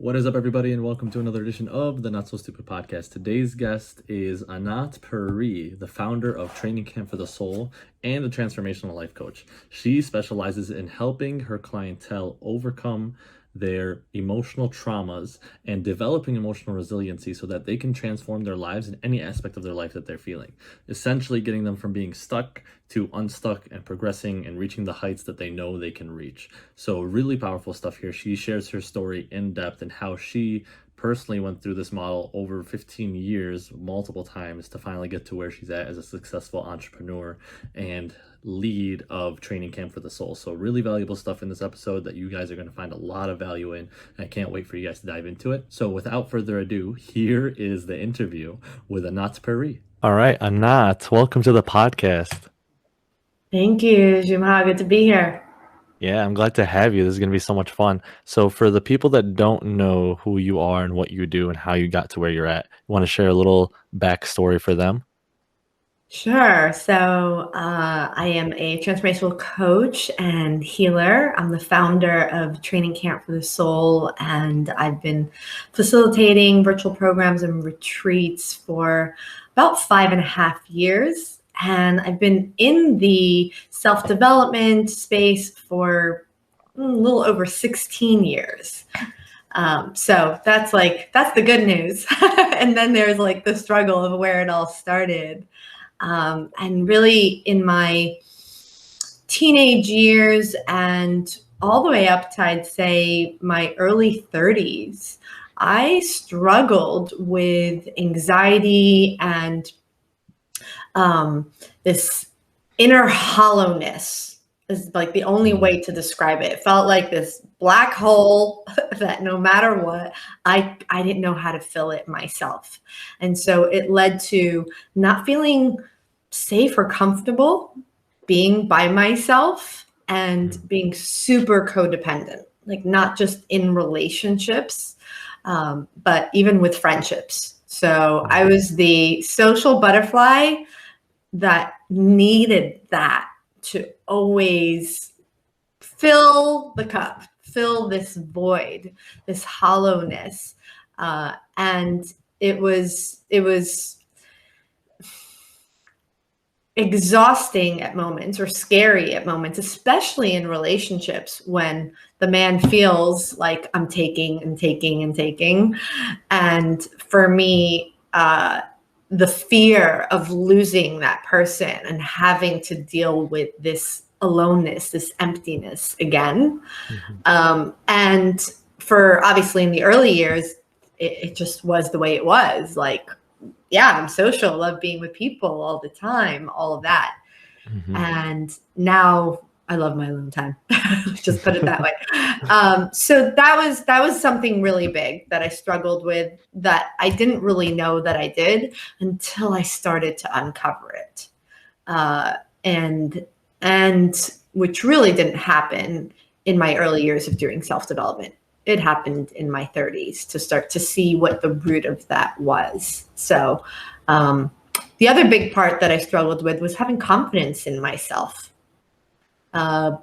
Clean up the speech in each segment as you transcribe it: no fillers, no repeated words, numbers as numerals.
What is up, everybody, and welcome to another edition of the Not So Stupid podcast. Today's guest is Anat Peri, the founder of Training Camp for the Soul and the Transformational Life Coach. She specializes in helping her clientele overcome their emotional traumas and developing emotional resiliency so that they can transform their lives in any aspect of their life that they're feeling. Essentially getting them from being stuck to unstuck and progressing and reaching the heights that they know they can reach. So really powerful stuff here. She shares her story in depth and how she personally went through this model over 15 years, multiple times, to finally get to where she's at as a successful entrepreneur and lead of Training Camp for the Soul. So really valuable stuff in this episode that you guys are going to find a lot of value in. And I can't wait for you guys to dive into it. So without further ado, here is the interview with Anat Peri. All right, Anat, welcome to the podcast. Thank you, Jumha. Good to be here. Yeah, I'm glad to have you. This is going to be so much fun. So for the people that don't know who you are and what you do and how you got to where you're at, you want to share a little backstory for them? Sure. So I am a transformational coach and healer. I'm the founder of Training Camp for the Soul, and I've been facilitating virtual programs and retreats for about 5.5 years. And I've been in the self-development space for a little over 16 years. So that's the good news. And then there's like the struggle of where it all started. And really in my teenage years and all the way up to, I'd say, my early 30s, I struggled with anxiety and this inner hollowness is like the only way to describe it. It felt like this black hole that no matter what, I didn't know how to fill it myself. And so it led to not feeling safe or comfortable being by myself and being super codependent, like not just in relationships, but even with friendships. So I was the social butterfly that needed that to always fill the cup, fill this void, this hollowness. And it was exhausting at moments or scary at moments, especially in relationships when the man feels like I'm taking and taking and taking. And for me, the fear of losing that person and having to deal with this aloneness, this emptiness again. And for obviously in the early years, it just was the way it was. Like, yeah, I'm social, love being with people all the time, all of that. And now I love my alone time. Just put it that way. So that was something really big that I struggled with, that I didn't really know that I did until I started to uncover it. And which really didn't happen in my early years of doing self-development. It happened in my 30s to start to see what the root of that was. So the other big part that I struggled with was having confidence in myself,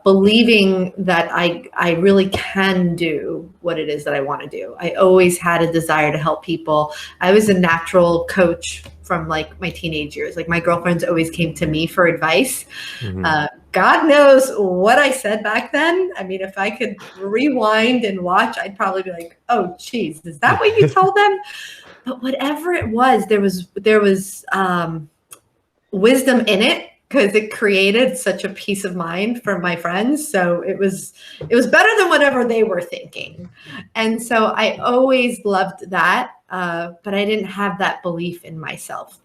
believing that I really can do what it is that I want to do. I always had a desire to help people. I was a natural coach from like my teenage years. Like my girlfriends always came to me for advice. God knows what I said back then. I mean, if I could rewind and watch, I'd probably be like, oh, geez, is that what you told them? But whatever it was, there was wisdom in it, because it created such a peace of mind for my friends. So it was better than whatever they were thinking. And so I always loved that, but I didn't have that belief in myself.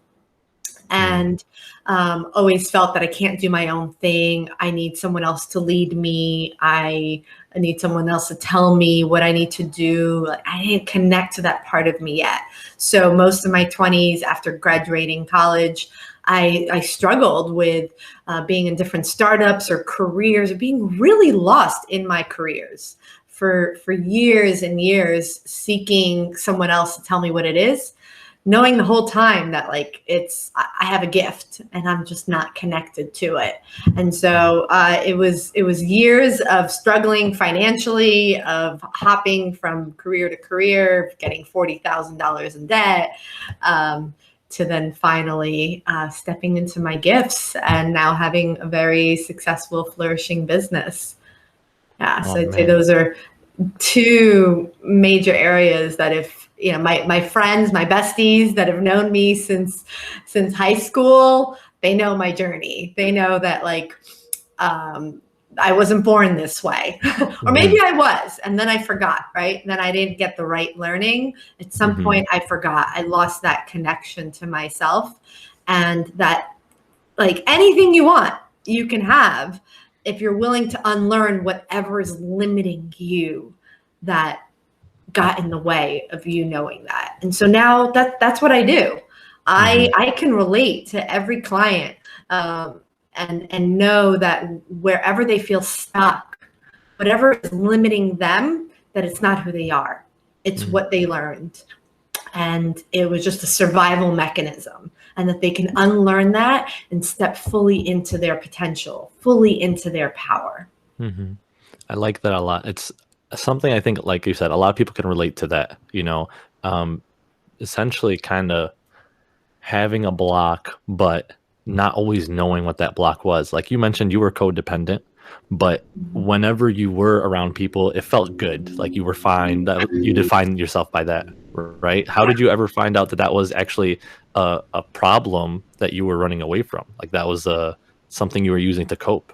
And always felt that I can't do my own thing. I need someone else to lead me. I need someone else to tell me what I need to do. Like, I didn't connect to that part of me yet. So most of my 20s, after graduating college, I struggled with being in different startups or careers, or being really lost in my careers for years and years, seeking someone else to tell me what it is. knowing the whole time that like I have a gift and I'm just not connected to it. And so it was years of struggling financially, of hopping from career to career, getting $40,000 in debt, to then finally stepping into my gifts and now having a very successful, flourishing business. Yeah, so I'd say those are two major areas that if, you know, my friends, my besties that have known me since high school, they know my journey. They know that like I wasn't born this way, or maybe I was, and then I forgot, right? And then I didn't get the right learning. At some point I forgot. I lost that connection to myself, and that like anything you want, you can have if you're willing to unlearn whatever is limiting you that got in the way of you knowing that. And so now that's what I do. I can relate to every client and know that wherever they feel stuck, whatever is limiting them, that it's not who they are. It's what they learned. And it was just a survival mechanism, and that they can unlearn that and step fully into their potential, fully into their power. I like that a lot. It's something I think, like you said, a lot of people can relate to that, you know, essentially kind of having a block, but not always knowing what that block was. Like you mentioned, you were codependent, but whenever you were around people, it felt good. Like you were fine. That you defined yourself by that, right? How did you ever find out that that was actually a problem that you were running away from? Like that was something you were using to cope?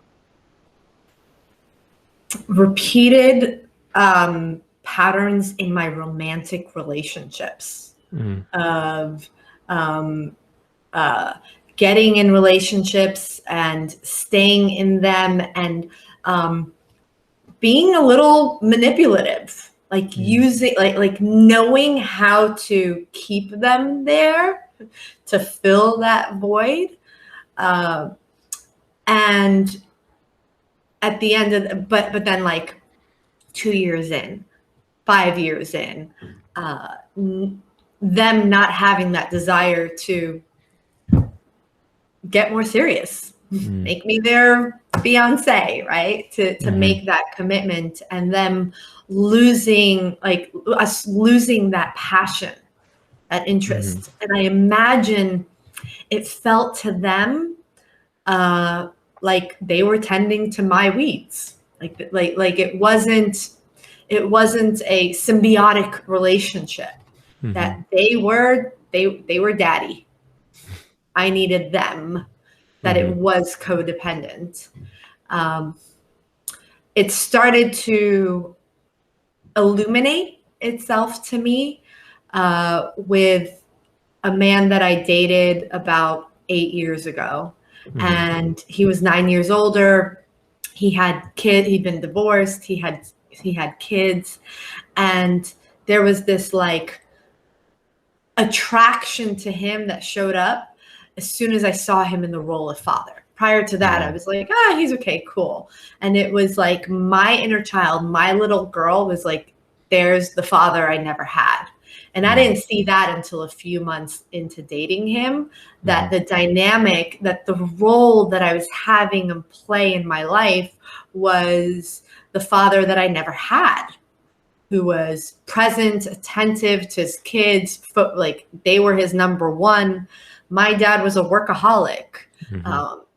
Repeated patterns in my romantic relationships of getting in relationships and staying in them, and being a little manipulative, like using like knowing how to keep them there to fill that void, and at the end of but then like 2 years in, 5 years in, them not having that desire to get more serious, make me their fiance, right? To make that commitment, and them losing, like us losing that passion, that interest. And I imagine it felt to them like they were tending to my weeds, like it wasn't a symbiotic relationship, that they were daddy, I needed them, that it was codependent. It started to illuminate itself to me with a man that I dated about 8 years ago. And he was 9 years older. He had he'd been divorced. He had kids. And there was this like attraction to him that showed up as soon as I saw him in the role of father. Prior to that, I was like, he's okay, cool. And it was like my inner child, my little girl was like, there's the father I never had. And I didn't see that until a few months into dating him, that the dynamic, that the role that I was having him play in my life was the father that I never had, who was present, attentive to his kids, like they were his number one. My dad was a workaholic,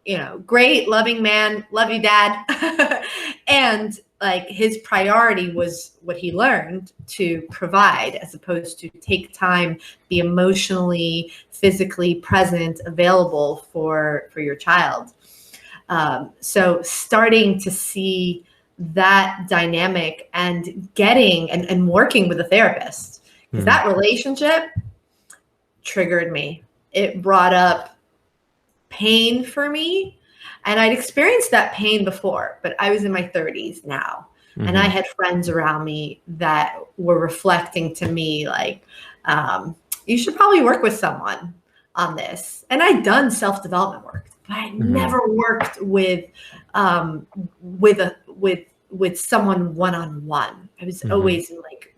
you know, great, loving man, love you, Dad. And like his priority was what he learned to provide, as opposed to take time, be emotionally, physically present, available for your child. So starting to see that dynamic and getting and working with a therapist, because that relationship triggered me. It brought up pain for me. And I'd experienced that pain before, but I was in my 30s now. And I had friends around me that were reflecting to me like, you should probably work with someone on this. And I'd done self-development work, but I never worked with someone one-on-one. I was always in like,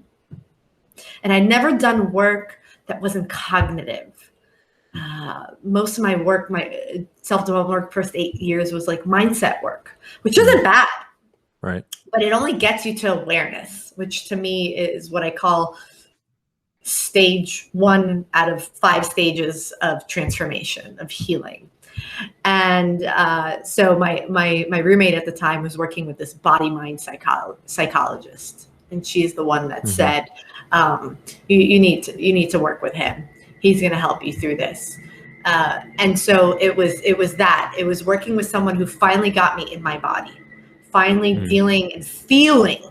and I'd never done work that wasn't cognitive. Most of my work, my self-development work, first 8 years was like mindset work, which isn't bad, Right. but it only gets you to awareness, which to me is what I call stage 1 out of 5 stages of transformation, of healing. And so my roommate at the time was working with this body-mind psychologist, and she's the one that said, you need to work with him. He's going to help you through this. And so it was working with someone who finally got me in my body, finally dealing and feeling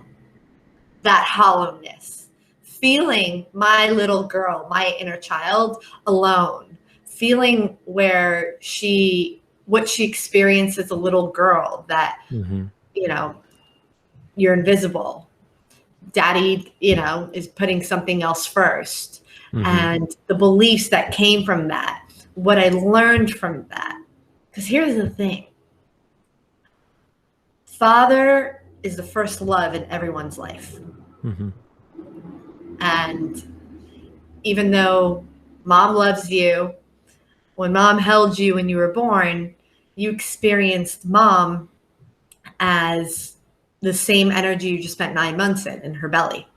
that hollowness, feeling my little girl, my inner child alone, feeling what she experienced as a little girl, that, you're invisible. Daddy, is putting something else first. And the beliefs that came from that, what I learned from that. Because here's the thing. Father is the first love in everyone's life. And even though mom loves you, when mom held you when you were born, you experienced mom as the same energy you just spent 9 months in her belly.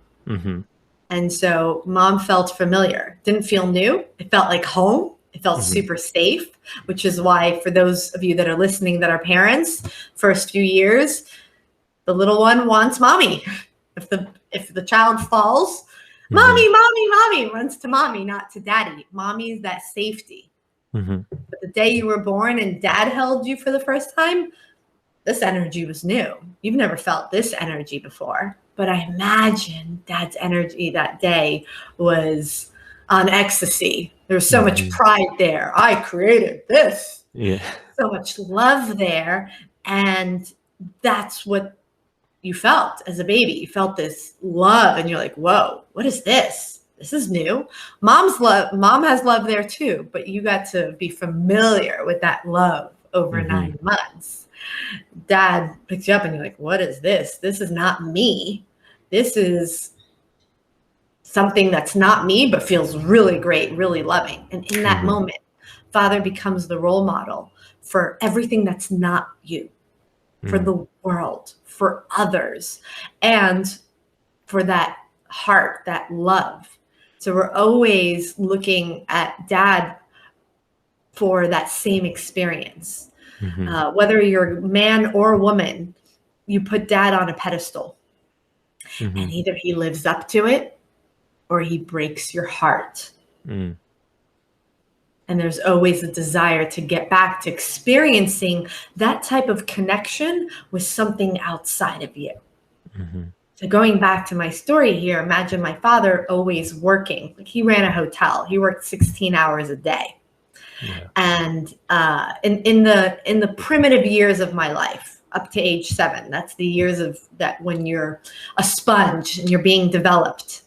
And so mom felt familiar, didn't feel new. It felt like home. It felt super safe, which is why, for those of you that are listening that are parents, first few years, the little one wants mommy. If the child falls, mommy runs to mommy, not to daddy. Mommy is that safety. But the day you were born and dad held you for the first time, this energy was new. You've never felt this energy before. But I imagine dad's energy that day was on ecstasy. There was so much pride there. I created this. Yeah. So much love there. And that's what you felt as a baby. You felt this love, and you're like, whoa, what is this? This is new. Mom has love there too, but you got to be familiar with that love over 9 months. Dad picks you up and you're like, what is this? This is not me. This is something that's not me, but feels really great, really loving. And in that moment, Father becomes the role model for everything that's not you, for the world, for others, and for that heart, that love. So we're always looking at dad for that same experience. Whether you're man or woman, you put dad on a pedestal, and either he lives up to it or he breaks your heart. And there's always a desire to get back to experiencing that type of connection with something outside of you. So going back to my story here, imagine my father always working. Like, he ran a hotel. He worked 16 hours a day. And in the primitive years of my life, up to age 7, that's the years of that when you're a sponge and you're being developed.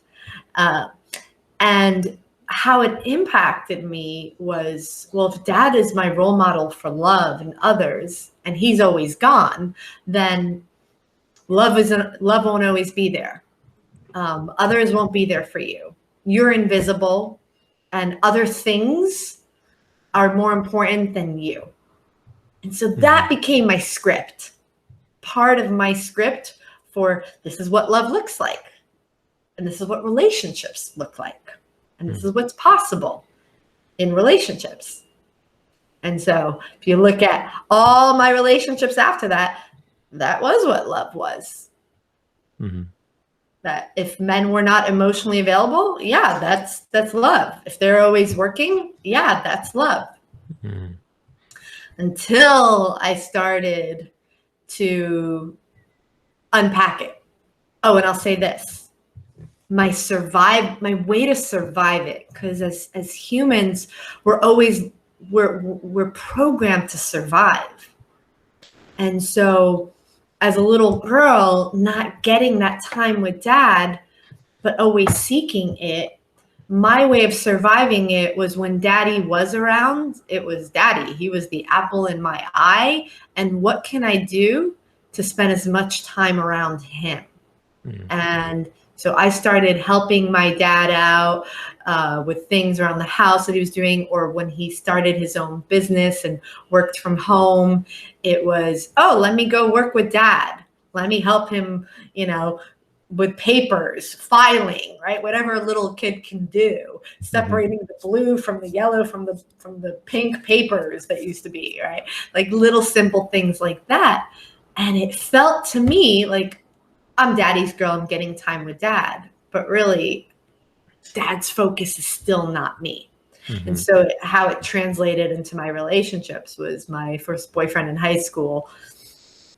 And how it impacted me was, well, if dad is my role model for love and others, and he's always gone, then love won't always be there. Others won't be there for you. You're invisible, and other things are more important than you. And so that became my script, part of my script for this is what love looks like. And this is what relationships look like. And this is what's possible in relationships. And so if you look at all my relationships after that, that was what love was. That if men were not emotionally available, yeah, that's love. If they're always working, yeah, that's love. Until I started to unpack it. Oh, and I'll say this. My way to survive it, because as humans, we're programmed to survive. And so as a little girl, not getting that time with dad, but always seeking it, my way of surviving it was when daddy was around, it was daddy. He was the apple in my eye. And what can I do to spend as much time around him? And So I started helping my dad out with things around the house that he was doing, or when he started his own business and worked from home, it was, oh, let me go work with dad. Let me help him, with papers, filing, right? Whatever a little kid can do, separating the blue from the yellow, from the pink papers that used to be, right? Like little simple things like that. And it felt to me like I'm daddy's girl, I'm getting time with dad, but really dad's focus is still not me. And so how it translated into my relationships was my first boyfriend in high school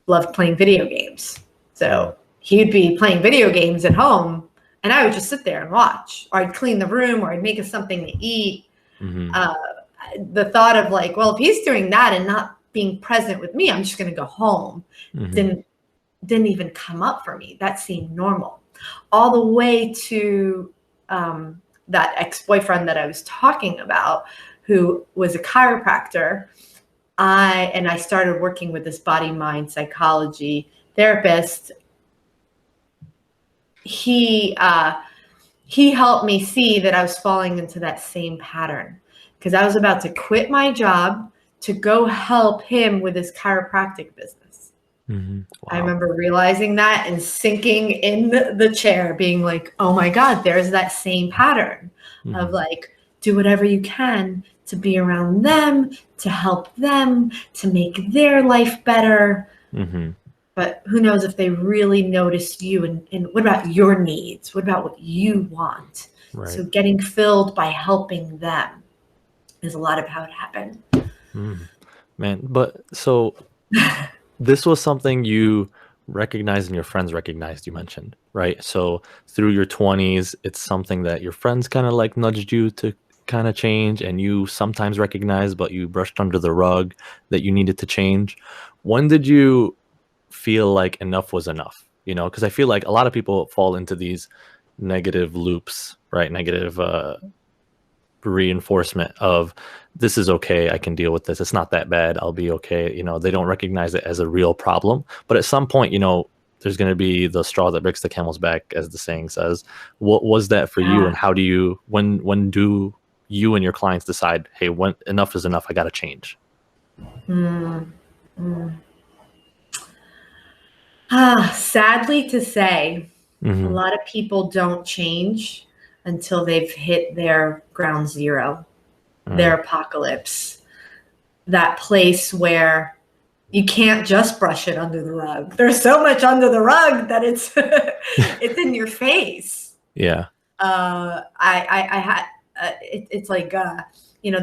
loved playing video games. So he'd be playing video games at home and I would just sit there and watch, or I'd clean the room, or I'd make us something to eat. The thought of like, well, if he's doing that and not being present with me, I'm just going to go home. Didn't even come up for me. That seemed normal. All the way to that ex-boyfriend that I was talking about, who was a chiropractor. I started working with this body-mind psychology therapist. He helped me see that I was falling into that same pattern, because I was about to quit my job to go help him with his chiropractic business. Wow. I remember realizing that and sinking in the chair, being like, oh my God, there's that same pattern of like, do whatever you can to be around them, to help them, to make their life better. But who knows if they really notice you, and what about your needs? What about what you want? Right. So getting filled by helping them is a lot of how it happened. Man, but so this was something you recognized and your friends recognized, you mentioned, right? So through your 20s, it's something that your friends kind of like nudged you to kind of change, and you sometimes recognized, but you brushed under the rug that you needed to change. When did you feel like enough was enough? Because I feel like a lot of people fall into these negative loops, right? Negative reinforcement of, this is okay, I can deal with this, it's not that bad, I'll be okay. They don't recognize it as a real problem, but at some point, there's going to be the straw that breaks the camel's back, as the saying says. What was that for you, and how do you, when do you and your clients decide, hey, when enough is enough, I got to change? Sadly to say, a lot of people don't change until they've hit their ground zero, their apocalypse, that place where you can't just brush it under the rug. There's so much under the rug that it's it's in your face. Yeah. It's like the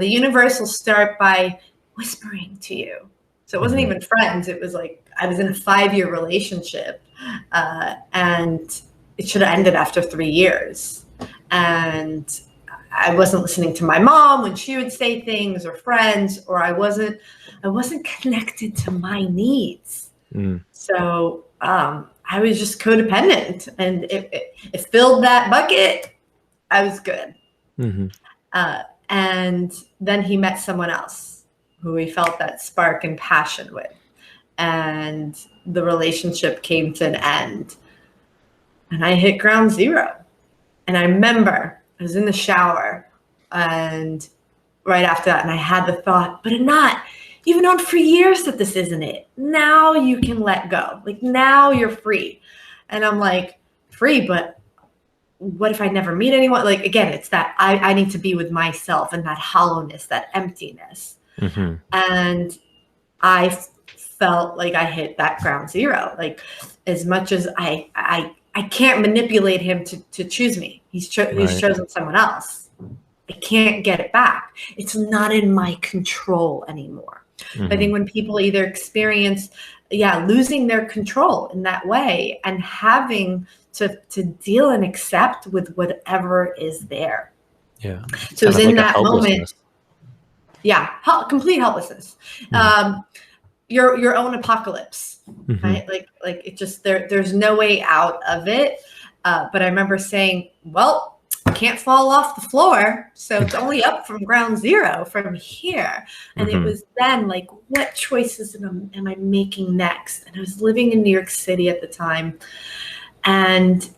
universe will start by whispering to you. So it wasn't even friends. It was like I was in a 5-year relationship, and it should have ended after 3 years. And I wasn't listening to my mom when she would say things, or friends, or I wasn't connected to my needs. So I was just codependent, and it filled that bucket. I was good. And then he met someone else who he felt that spark and passion with, and the relationship came to an end, and I hit ground zero. And I remember I was in the shower, and right after that, and I had the thought, but Anat, you've known for years that this isn't it. Now you can let go. Like, now you're free. And I'm like, free, but what if I never meet anyone? Like, again, it's that I need to be with myself, and that hollowness, that emptiness. And I felt like I hit that ground zero. Like, as much as I can't manipulate him to choose me. He's chosen someone else. I can't get it back. It's not in my control anymore. I think when people either experience, losing their control in that way, and having to deal and accept with whatever is there. Yeah. So it's in that moment. Yeah. Complete helplessness. Your own apocalypse, right? Like it just, there's no way out of it. But I remember saying, well, I can't fall off the floor, so it's only up from ground zero from here. And it was then like, what choices am I making next? And I was living in New York City at the time. And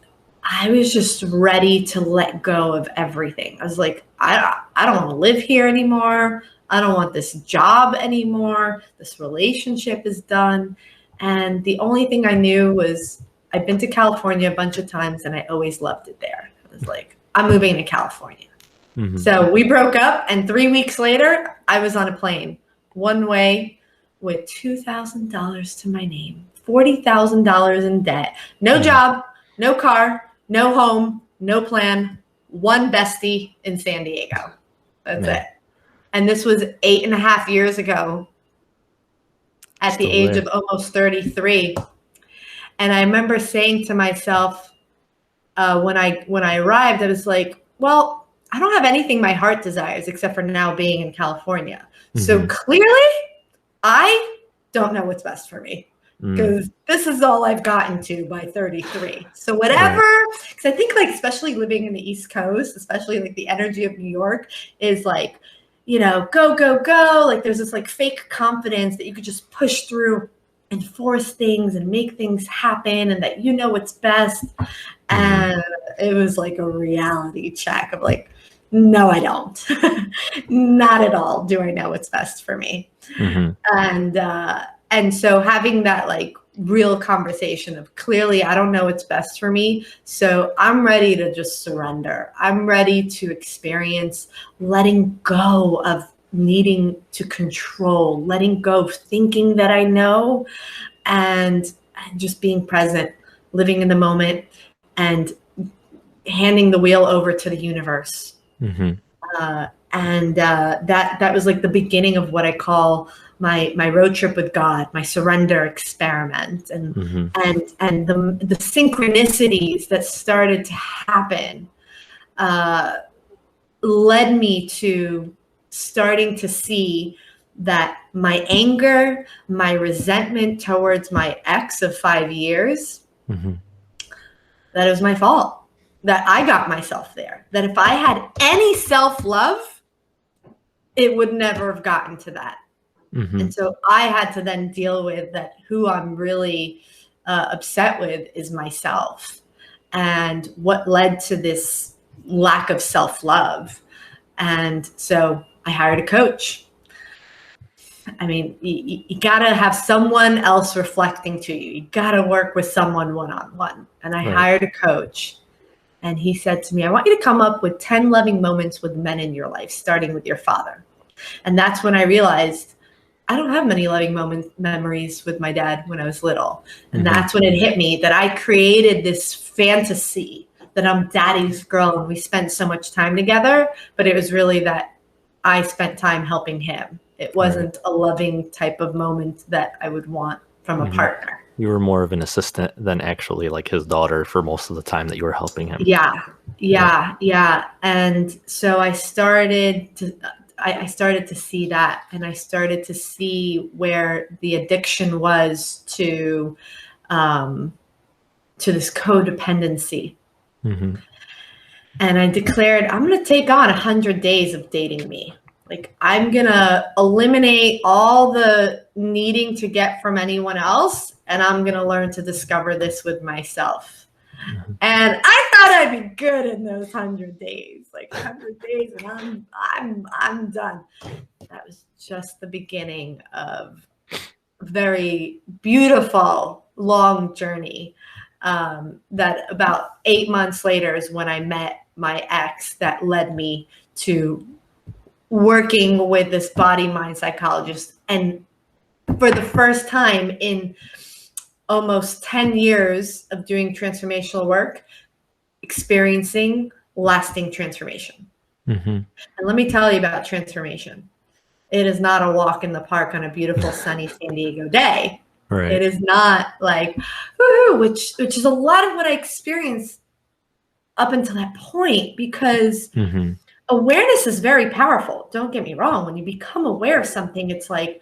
I was just ready to let go of everything. I was like, I don't want to live here anymore. I don't want this job anymore. This relationship is done. And the only thing I knew was I've been to California a bunch of times and I always loved it there. I was like, I'm moving to California. Mm-hmm. So we broke up, and 3 weeks later, I was on a plane, one way, with $2,000 to my name, $40,000 in debt, no job, no car, no home, no plan, one bestie in San Diego. That's it. And this was 8.5 years ago at the age of almost 33. And I remember saying to myself, when I arrived, I was like, well, I don't have anything my heart desires except for now being in California. So clearly, I don't know what's best for me, because this is all I've gotten to by 33. So whatever, because I think, like, especially living in the East Coast, especially like the energy of New York is like, you know, go, go, go. Like there's this like fake confidence that you could just push through and force things and make things happen, and that you know what's best. And it was like a reality check of like, no, I don't. Not at all do I know what's best for me. And so having that like real conversation of, clearly I don't know what's best for me, so I'm ready to just surrender. I'm ready to experience letting go of needing to control, letting go of thinking that I know, and just being present, living in the moment, and handing the wheel over to the universe. That was like the beginning of what I call my road trip with God, my surrender experiment, and the synchronicities that started to happen led me to starting to see that my anger, my resentment towards my ex of 5 years, that it was my fault, that I got myself there, that if I had any self-love, it would never have gotten to that. And so I had to then deal with that. Who I'm really upset with is myself, and what led to this lack of self-love. And so I hired a coach. I mean, you got to have someone else reflecting to you. You got to work with someone one-on-one. And I hired a coach, and he said to me, I want you to come up with 10 loving moments with men in your life, starting with your father. And that's when I realized I don't have many loving memories with my dad when I was little. And that's when it hit me that I created this fantasy that I'm daddy's girl and we spent so much time together, but it was really that I spent time helping him. It wasn't a loving type of moment that I would want from a partner. You were more of an assistant than actually like his daughter for most of the time that you were helping him. Yeah. And so I started to see that, and I started to see where the addiction was to this codependency. And I declared, I'm going to take on 100 days of dating me. Like, I'm going to eliminate all the needing to get from anyone else, and I'm going to learn to discover this with myself. And I thought I'd be good in those 100 days, like 100 days, and I'm done. That was just the beginning of a very beautiful, long journey. That about 8 months later is when I met my ex, that led me to working with this body-mind psychologist. And for the first time in almost 10 years of doing transformational work, experiencing lasting transformation. And let me tell you about transformation. It is not a walk in the park on a beautiful sunny San Diego day. It is not like, woo-hoo, which is a lot of what I experienced up until that point, because awareness is very powerful. Don't get me wrong. When you become aware of something, it's like,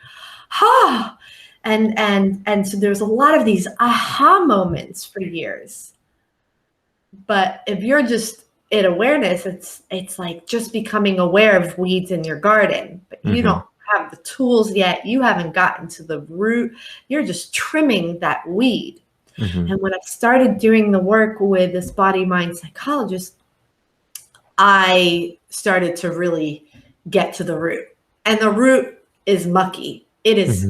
and so there's a lot of these aha moments for years. But if you're just in awareness, it's like just becoming aware of weeds in your garden, but you don't have the tools yet. You haven't gotten to the root. You're just trimming that weed. Mm-hmm. And when I started doing the work with this body mind psychologist, I started to really get to the root. And the root is mucky. It is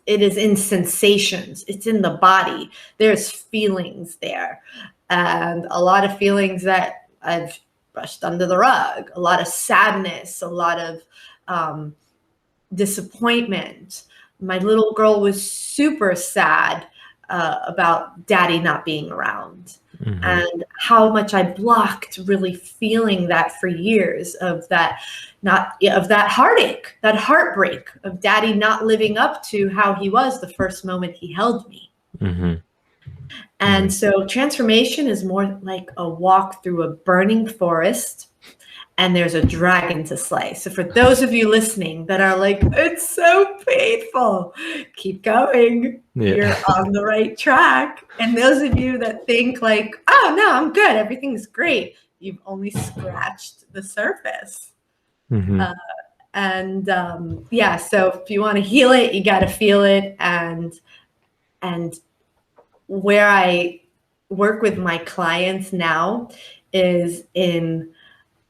in sensations. It's in the body. There's feelings there. And a lot of feelings that I've brushed under the rug, a lot of sadness, a lot of disappointment. My little girl was super sad about daddy not being around, and how much I blocked really feeling that for years, of that heartache, that heartbreak of daddy not living up to how he was the first moment he held me. And so transformation is more like a walk through a burning forest, and there's a dragon to slay. So for those of you listening that are like, it's so painful, keep going. Yeah. You're on the right track. And those of you that think like, oh no, I'm good, everything's great, you've only scratched the surface. So if you want to heal it, you got to feel it. And where I work with my clients now is in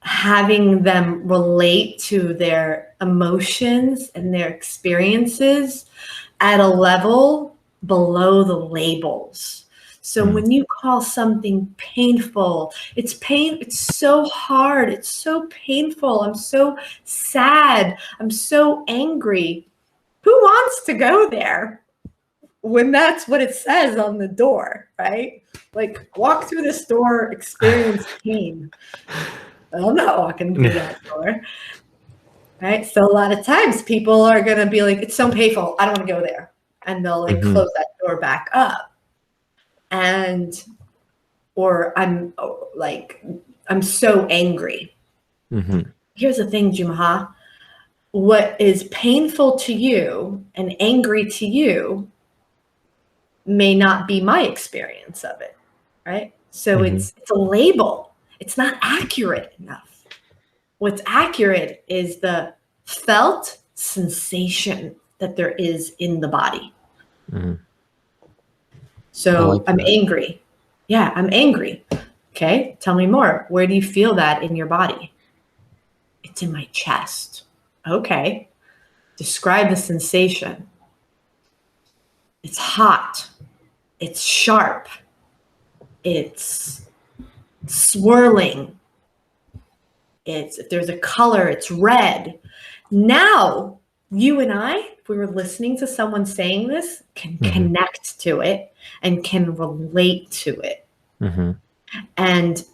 having them relate to their emotions and their experiences at a level below the labels. So when you call something painful, it's so hard, it's so painful, I'm so sad, I'm so angry. Who wants to go there when that's what it says on the door, right? Like, walk through this door, experience pain. I'm not walking through that door, right? So a lot of times people are going to be like, it's so painful, I don't want to go there. And they'll like close that door back up. Or I'm so angry. Here's the thing, Jumaha. What is painful to you and angry to you may not be my experience of it, right? So it's a label. It's not accurate enough. What's accurate is the felt sensation that there is in the body. So I'm angry. Yeah, I'm angry. Okay, tell me more. Where do you feel that in your body? It's in my chest. Okay, describe the sensation. It's hot. It's sharp. It's swirling. If there's a color, it's red. Now, you and I, if we were listening to someone saying this, can connect to it and can relate to it. And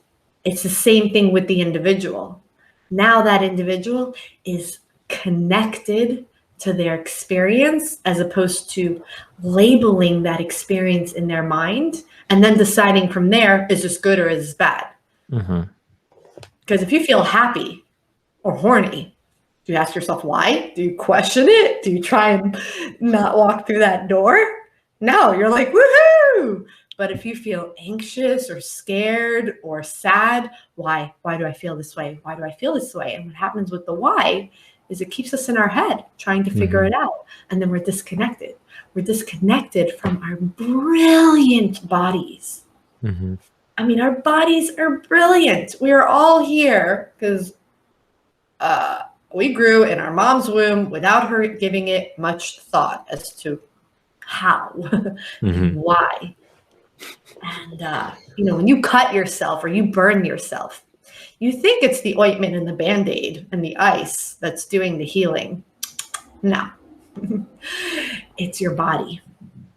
it's the same thing with the individual. Now that individual is connected to their experience, as opposed to labeling that experience in their mind and then deciding from there, is this good or is this bad? Because if you feel happy or horny, do you ask yourself why? Do you question it? Do you try and not walk through that door? No, you're like, woohoo! But if you feel anxious or scared or sad, why? Why do I feel this way? Why do I feel this way? And what happens with the why is it keeps us in our head trying to figure it out. And then we're disconnected. We're disconnected from our brilliant bodies. I mean, our bodies are brilliant. We are all here because we grew in our mom's womb without her giving it much thought as to how, why. And, when you cut yourself or you burn yourself, you think it's the ointment and the Band-Aid and the ice that's doing the healing. No, it's your body.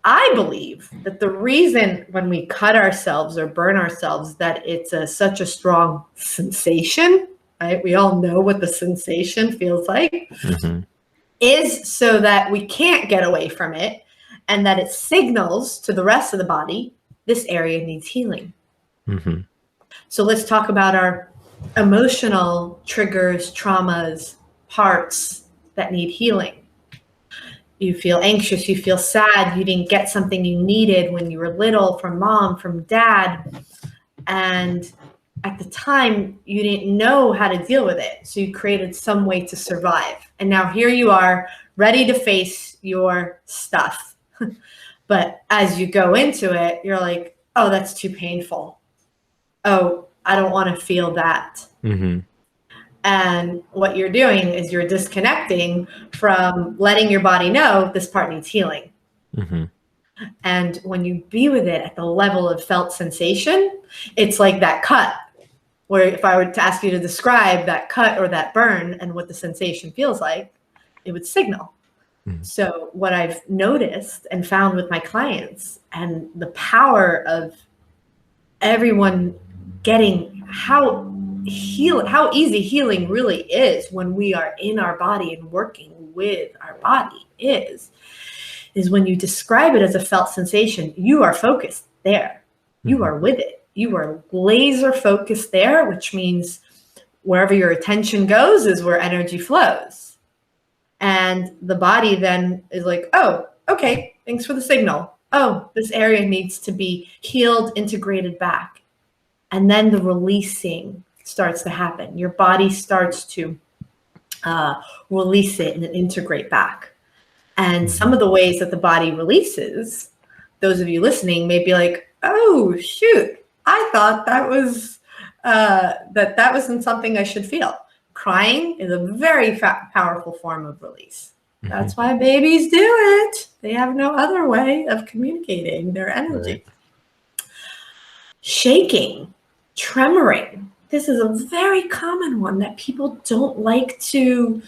I believe that the reason when we cut ourselves or burn ourselves that it's such a strong sensation, right? We all know what the sensation feels like, is so that we can't get away from it, and that it signals to the rest of the body, this area needs healing. So let's talk about our emotional triggers, traumas, parts that need healing. You feel anxious, you feel sad, you didn't get something you needed when you were little from mom, from dad. And at the time, you didn't know how to deal with it. So you created some way to survive. And now here you are, ready to face your stuff. But as you go into it, you're like, oh, that's too painful. Oh, I don't want to feel that. Mm-hmm. And what you're doing is you're disconnecting from letting your body know this part needs healing. Mm-hmm. And when you be with it at the level of felt sensation, it's like that cut, where if I were to ask you to describe that cut or that burn and what the sensation feels like, it would signal. Mm-hmm. So what I've noticed and found with my clients, and the power of everyone getting how easy healing really is when we are in our body and working with our body is when you describe it as a felt sensation, you are focused there. You mm-hmm. are with it. You are laser focused there, which means wherever your attention goes is where energy flows. And the body then is like, oh, okay, thanks for the signal. Oh, this area needs to be healed, integrated back. And then the releasing starts to happen. Your body starts to release it and then integrate back. And some of the ways that the body releases, those of you listening may be like, oh, shoot, I thought that was that wasn't something I should feel. Crying is a very powerful form of release. Mm-hmm. That's why babies do it. They have no other way of communicating their energy. Right. Shaking, tremoring. This is a very common one that people don't like to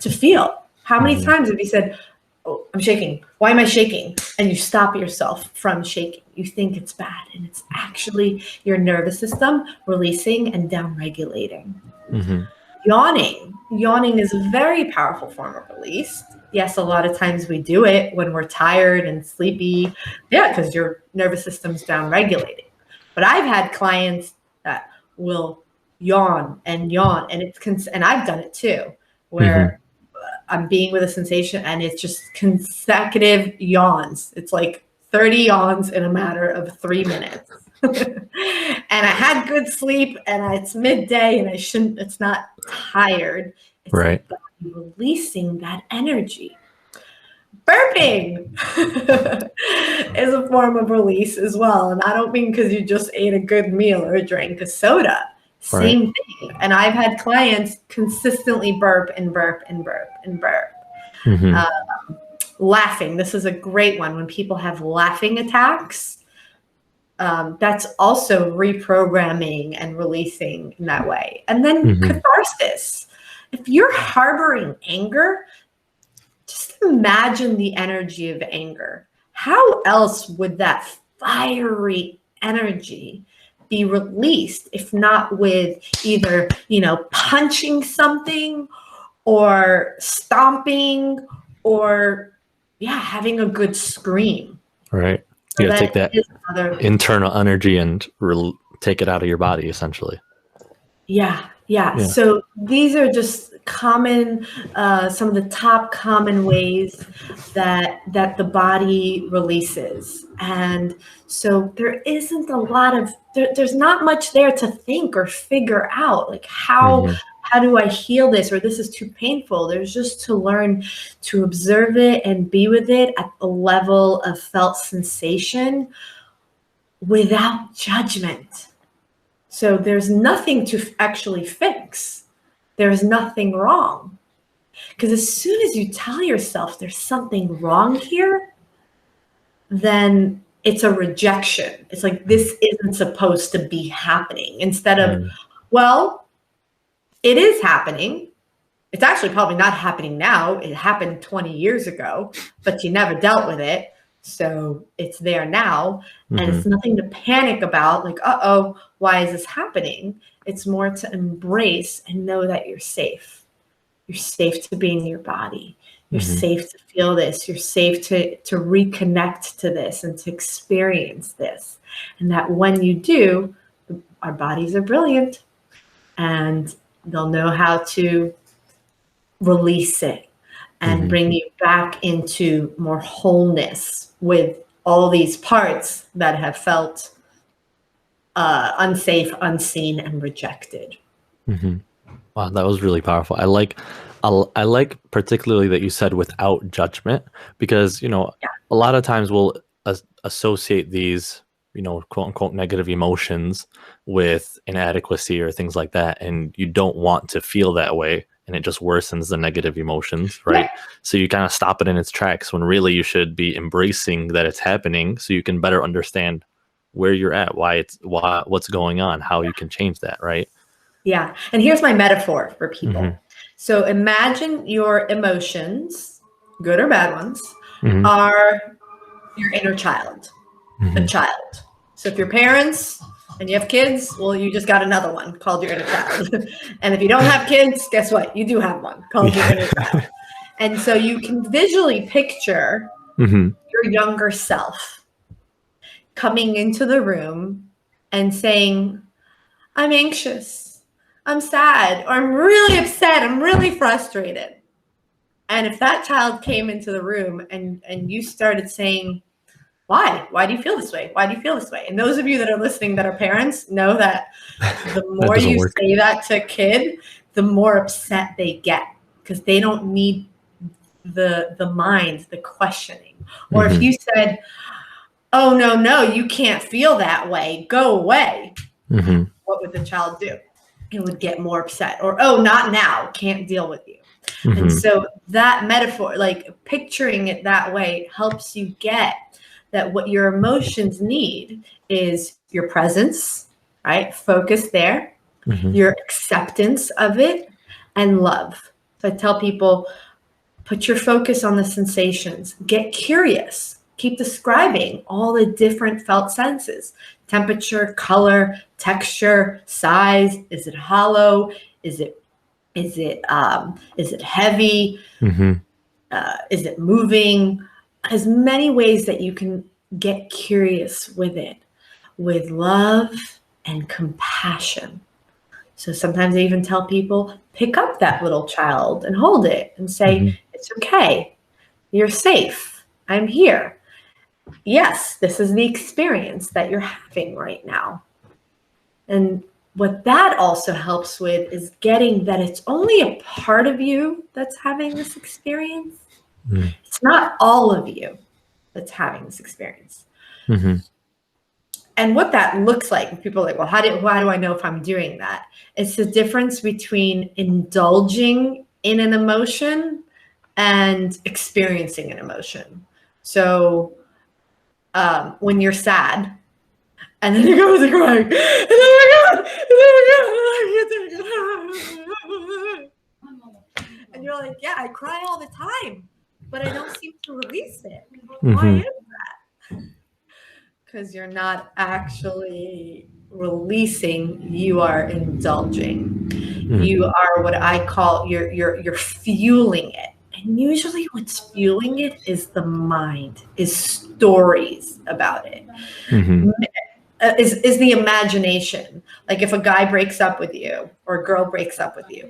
feel. How many mm-hmm. times have you said, oh, I'm shaking. Why am I shaking? And you stop yourself from shaking. You think it's bad, and it's actually your nervous system releasing and down-regulating. Mm-hmm. Yawning. Yawning is a very powerful form of release. Yes, a lot of times we do it when we're tired and sleepy. Yeah, because your nervous system's down-regulating. But I've had clients that will yawn, and it's and I've done it too, where mm-hmm. I'm being with a sensation and it's just consecutive yawns. It's like 30 yawns in a matter of 3 minutes. And I had good sleep, and it's midday, and it's not tired. It's right. Like releasing that energy. Burping is a form of release as well. And I don't mean because you just ate a good meal or drank a soda. Same right. thing. And I've had clients consistently burp and burp and burp and burp. Mm-hmm. Laughing. This is a great one. When people have laughing attacks, that's also reprogramming and releasing in that way. And then mm-hmm. catharsis. If you're harboring anger, just imagine the energy of anger. How else would that fiery energy be released if not with either, punching something or stomping or, having a good scream. Right. You got to take that internal energy and take it out of your body, essentially. Yeah. So these are just common, some of the top common ways that the body releases. And so there isn't a lot of, there's not much there to think or figure out, like how do I heal this, or this is too painful. There's just to learn to observe it and be with it at the level of felt sensation without judgment. So there's nothing to actually fix. There's nothing wrong. Because as soon as you tell yourself there's something wrong here, then it's a rejection. It's like, this isn't supposed to be happening. Instead of, well, it is happening. It's actually probably not happening now. It happened 20 years ago, but you never dealt with it. So it's there now, and it's nothing to panic about, like, uh-oh, why is this happening? It's more to embrace and know that you're safe. You're safe to be in your body. You're safe to feel this. You're safe to reconnect to this and to experience this. And that when you do, our bodies are brilliant, and they'll know how to release it and bring you back into more wholeness with all these parts that have felt unsafe, unseen, and rejected. Wow, that was really powerful. I like particularly that you said without judgment, because, a lot of times we'll associate these, quote unquote negative emotions with inadequacy or things like that. And you don't want to feel that way. And it just worsens the negative emotions, right? Yeah. So you kind of stop it in its tracks when really you should be embracing that it's happening so you can better understand where you're at, what's going on, how you can change that, right? Yeah. And here's my metaphor for people. Mm-hmm. So imagine your emotions, good or bad ones, Mm-hmm. are your inner child, Mm-hmm. a child. So if you're parents and you have kids, well, you just got another one called your inner child. And if you don't have kids, guess what? You do have one called your inner child. And so you can visually picture Mm-hmm. your younger self coming into the room and saying, I'm anxious, I'm sad, or I'm really upset, I'm really frustrated. And if that child came into the room and you started saying, why? Why do you feel this way? Why do you feel this way? And those of you that are listening that are parents know that the more you say that to a kid, the more upset they get because they don't need the mind, the questioning. Or if you said, oh, no, you can't feel that way, go away. Mm-hmm. What would the child do? It would get more upset. Or, oh, not now, can't deal with you. Mm-hmm. And so that metaphor, like picturing it that way, helps you get that what your emotions need is your presence, right? Focus there, your acceptance of it, and love. So I tell people, put your focus on the sensations, get curious, keep describing all the different felt senses, temperature, color, texture, size. Is it hollow? Is it heavy? Mm-hmm. Is it moving? As many ways that you can get curious with it, with love and compassion. So sometimes I even tell people, pick up that little child and hold it and say, it's okay. You're safe. I'm here. Yes, this is the experience that you're having right now. And what that also helps with is getting that it's only a part of you that's having this experience. It's not all of you that's having this experience. And what that looks like, people are like, well, how do I know if I'm doing that? It's the difference between indulging in an emotion and experiencing an emotion. So when you're sad, and then you go to crying, and and you're like, yeah, I cry all the time, but I don't seem to release it. Why is that? Because you're not actually releasing, you are indulging. You are what I call, you're fueling it. And usually what's fueling it is the mind, is stories about it. Is the imagination. Like if a guy breaks up with you or a girl breaks up with you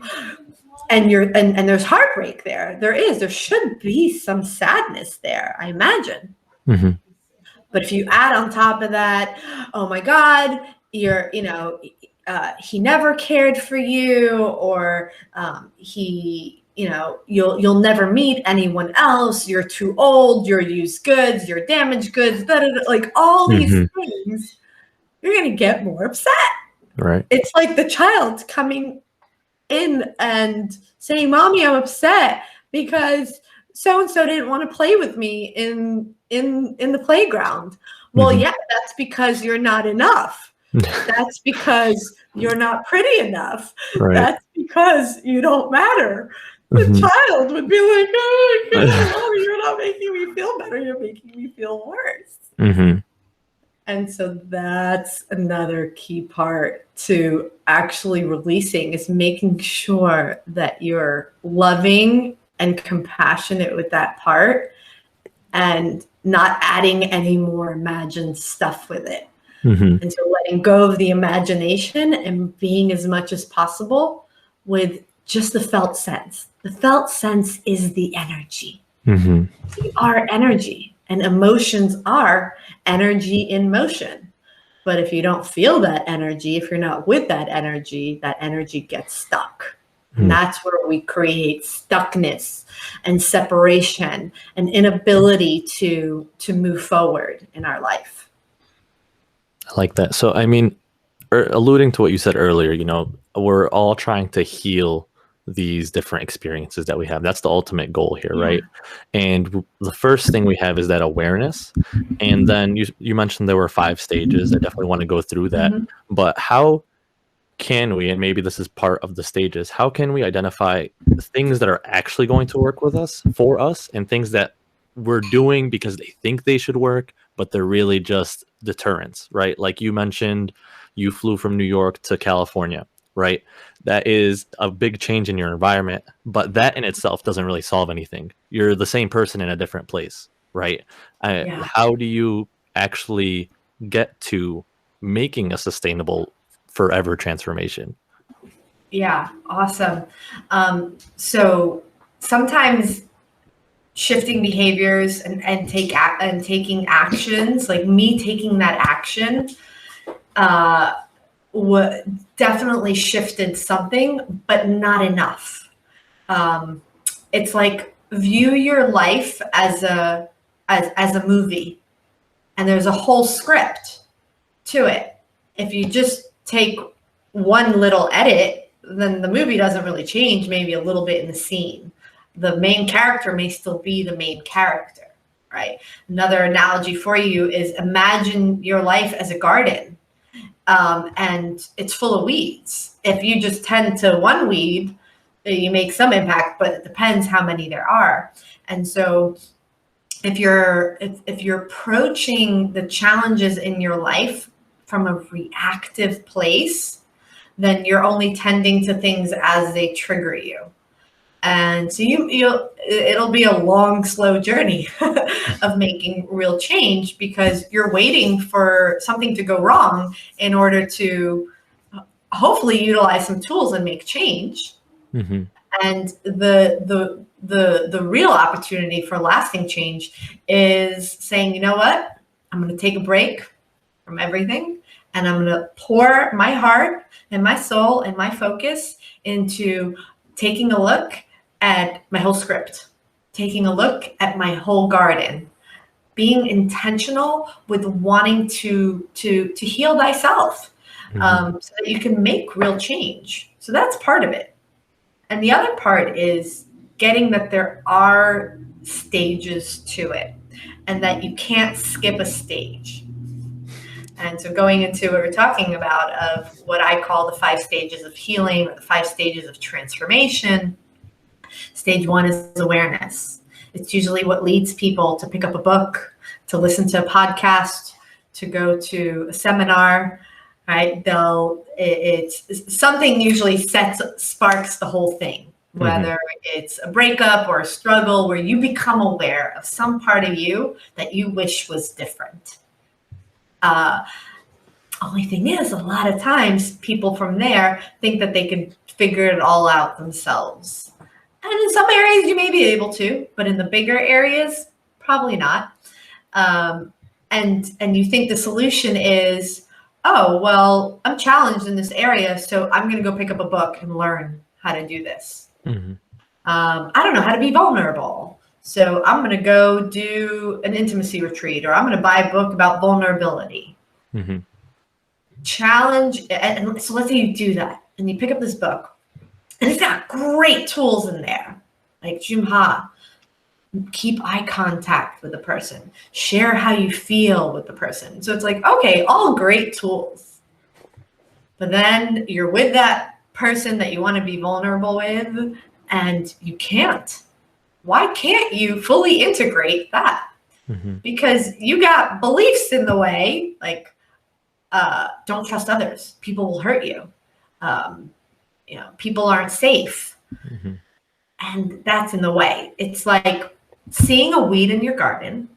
and and there's heartbreak there. There should be some sadness there, I imagine. But if you add on top of that, oh my God, he never cared for you, or you'll never meet anyone else. You're too old. You're used goods. You're damaged goods. Like all these things, you're gonna get more upset. Right. It's like the child coming in and saying, "Mommy, I'm upset because so and so didn't want to play with me in the playground." Well, yeah, that's because you're not enough. That's because you're not pretty enough. Right. That's because you don't matter. The child would be like, "Oh my God, Mommy, you're not making me feel better. You're making me feel worse." And so that's another key part to actually releasing, is making sure that you're loving and compassionate with that part and not adding any more imagined stuff with it. And so letting go of the imagination and being as much as possible with just the felt sense. The felt sense is the energy. We are energy. And emotions are energy in motion. But if you don't feel that energy, if you're not with that energy gets stuck. And that's where we create stuckness and separation and inability to move forward in our life. I like that. So, I mean, alluding to what you said earlier, we're all trying to heal these different experiences that we have. That's the ultimate goal here, right? And the first thing we have is that awareness. And then you mentioned there were 5 stages. I definitely want to go through that. Mhm. But how can we, and maybe this is part of the stages, how can we identify things that are actually going to work with us, for us, and things that we're doing because they think they should work, but they're really just deterrents, right? Like you mentioned, you flew from New York to California, right? That is a big change in your environment, but that in itself doesn't really solve anything. You're the same person in a different place, right? Yeah. How do you actually get to making a sustainable forever transformation? Yeah. Awesome. So sometimes shifting behaviors and taking actions, like me taking that action, definitely shifted something, but not enough. It's like view your life as a movie, and there's a whole script to it. If you just take one little edit, then the movie doesn't really change, maybe a little bit in the scene. The main character may still be the main character, right? Another analogy for you is imagine your life as a garden, and it's full of weeds. If you just tend to one weed, you make some impact, but it depends how many there are. And so if you're approaching the challenges in your life from a reactive place, then you're only tending to things as they trigger you. And so it'll be a long, slow journey of making real change, because you're waiting for something to go wrong in order to hopefully utilize some tools and make change. Mm-hmm. And the real opportunity for lasting change is saying, you know what, I'm going to take a break from everything, and I'm going to pour my heart and my soul and my focus into taking a look at my whole script, taking a look at my whole garden, being intentional with wanting to heal thyself, Mm-hmm. so that you can make real change. So that's part of it. And the other part is getting that there are stages to it, and that you can't skip a stage. And so going into what we're talking about of what I call the 5 stages of healing, or the 5 stages of transformation. Stage 1 is awareness. It's usually what leads people to pick up a book, to listen to a podcast, to go to a seminar, right? It's something usually sparks the whole thing, whether it's a breakup or a struggle, where you become aware of some part of you that you wish was different. Only thing is, a lot of times people from there think that they can figure it all out themselves. And in some areas you may be able to, but in the bigger areas, probably not. And you think the solution is, oh, well, I'm challenged in this area, so I'm going to go pick up a book and learn how to do this. Mm-hmm. I don't know how to be vulnerable, so I'm going to go do an intimacy retreat, or I'm going to buy a book about vulnerability. Mm-hmm. Challenge. And so let's say you do that and you pick up this book, and it's got great tools in there, like Jumha, keep eye contact with the person, share how you feel with the person. So it's like, okay, all great tools. But then you're with that person that you want to be vulnerable with, and you can't. Why can't you fully integrate that? Mm-hmm. Because you got beliefs in the way, like, don't trust others. People will hurt you. People aren't safe. Mm-hmm. And that's in the way. It's like seeing a weed in your garden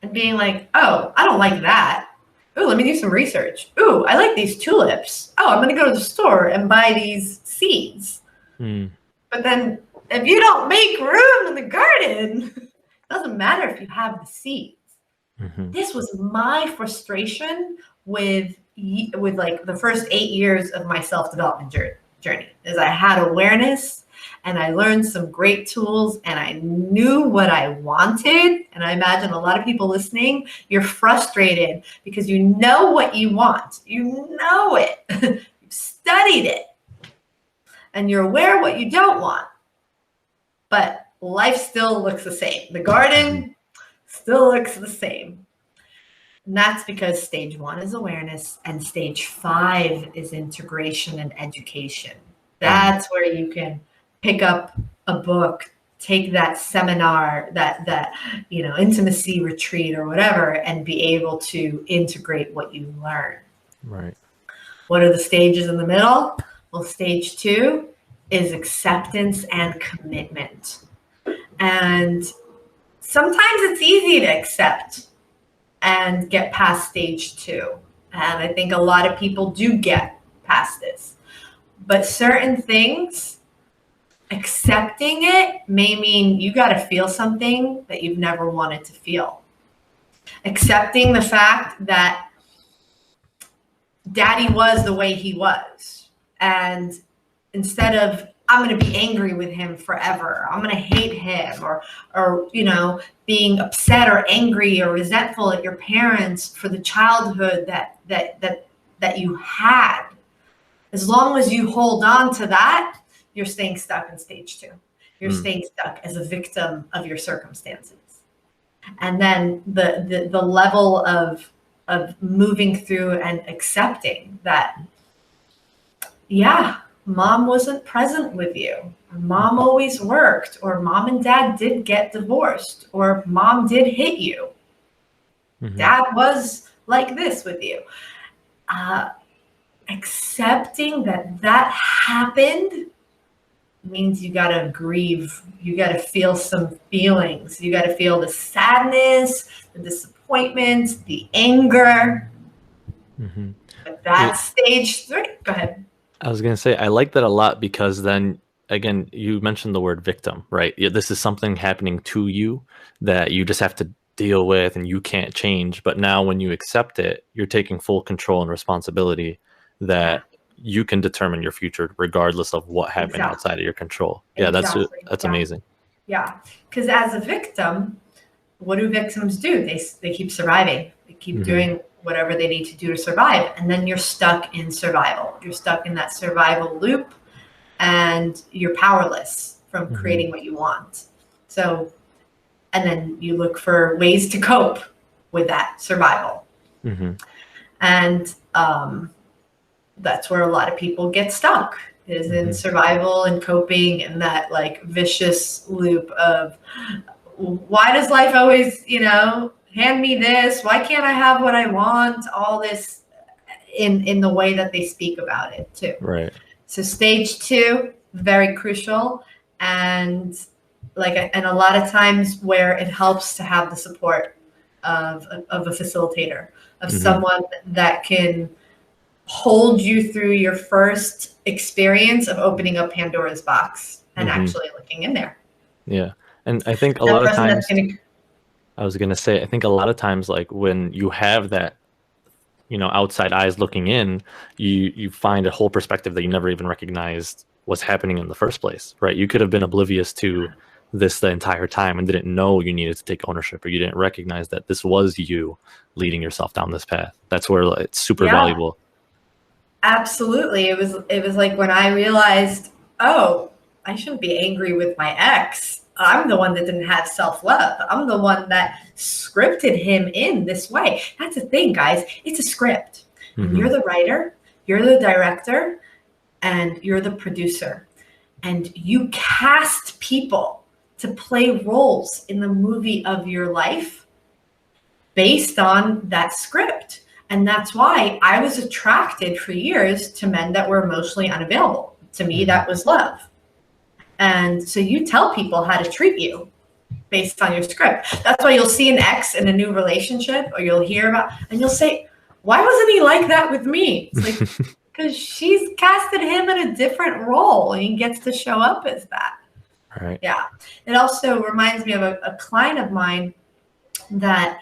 and being like, oh, I don't like that. Oh, let me do some research. Oh, I like these tulips. Oh, I'm going to go to the store and buy these seeds. Mm. But then if you don't make room in the garden, it doesn't matter if you have the seeds. Mm-hmm. This was my frustration with like the first 8 years of my self-development journey. journey. Is I had awareness and I learned some great tools and I knew what I wanted. And I imagine a lot of people listening, you're frustrated because you know what you want. You know it. You've studied it. And you're aware of what you don't want. But life still looks the same. The garden still looks the same. And that's because stage 1 is awareness and stage 5 is integration and education. That's where you can pick up a book, take that seminar, that intimacy retreat or whatever, and be able to integrate what you learn. Right. What are the stages in the middle? Well, stage 2 is acceptance and commitment. And sometimes it's easy to accept and get past stage 2. And I think a lot of people do get past this. But certain things, accepting it may mean you got to feel something that you've never wanted to feel. Accepting the fact that daddy was the way he was. And instead of, I'm going to be angry with him forever, I'm going to hate him, or being upset or angry or resentful at your parents for the childhood that you had. As long as you hold on to that, you're staying stuck in stage 2. You're staying stuck as a victim of your circumstances. And then the level of moving through and accepting that, mom wasn't present with you, or mom always worked, or mom and dad did get divorced, or mom did hit you. Dad was like this with you. Accepting that happened means you got to grieve. You got to feel some feelings. You got to feel the sadness, the disappointment, the anger. But that's stage 3. Go ahead. I was going to say, I like that a lot because then, again, you mentioned the word victim, right? This is something happening to you that you just have to deal with and you can't change. But now when you accept it, you're taking full control and responsibility that you can determine your future regardless of what happened outside of your control. Yeah, that's amazing. Yeah, because as a victim, what do victims do? They keep surviving. They keep doing whatever they need to do to survive. And then you're stuck in survival. You're stuck in that survival loop and you're powerless from creating what you want. So, and then you look for ways to cope with that survival. And that's where a lot of people get stuck, is in survival and coping and that like vicious loop of, why does life always, hand me this? Why can't I have what I want? All this in the way that they speak about it too. Right. So stage 2, very crucial. And a lot of times where it helps to have the support of a facilitator, of someone that can hold you through your first experience of opening up Pandora's box and actually looking in there. Yeah. And I think a lot of times, I was going to say, I think a lot of times, like when you have that, outside eyes looking in, you find a whole perspective that you never even recognized was happening in the first place, right? You could have been oblivious to this the entire time and didn't know you needed to take ownership, or you didn't recognize that this was you leading yourself down this path. That's where it's super valuable. Absolutely. It was like when I realized, oh, I shouldn't be angry with my ex. I'm the one that didn't have self-love. I'm the one that scripted him in this way. That's the thing, guys. It's a script. And you're the writer, you're the director, and you're the producer. And you cast people to play roles in the movie of your life based on that script. And that's why I was attracted for years to men that were emotionally unavailable. To me, that was love. And so you tell people how to treat you based on your script. That's why you'll see an ex in a new relationship, or you'll hear about, and you'll say, why wasn't he like that with me? It's like, because she's casted him in a different role and he gets to show up as that. Right. Yeah. It also reminds me of a client of mine that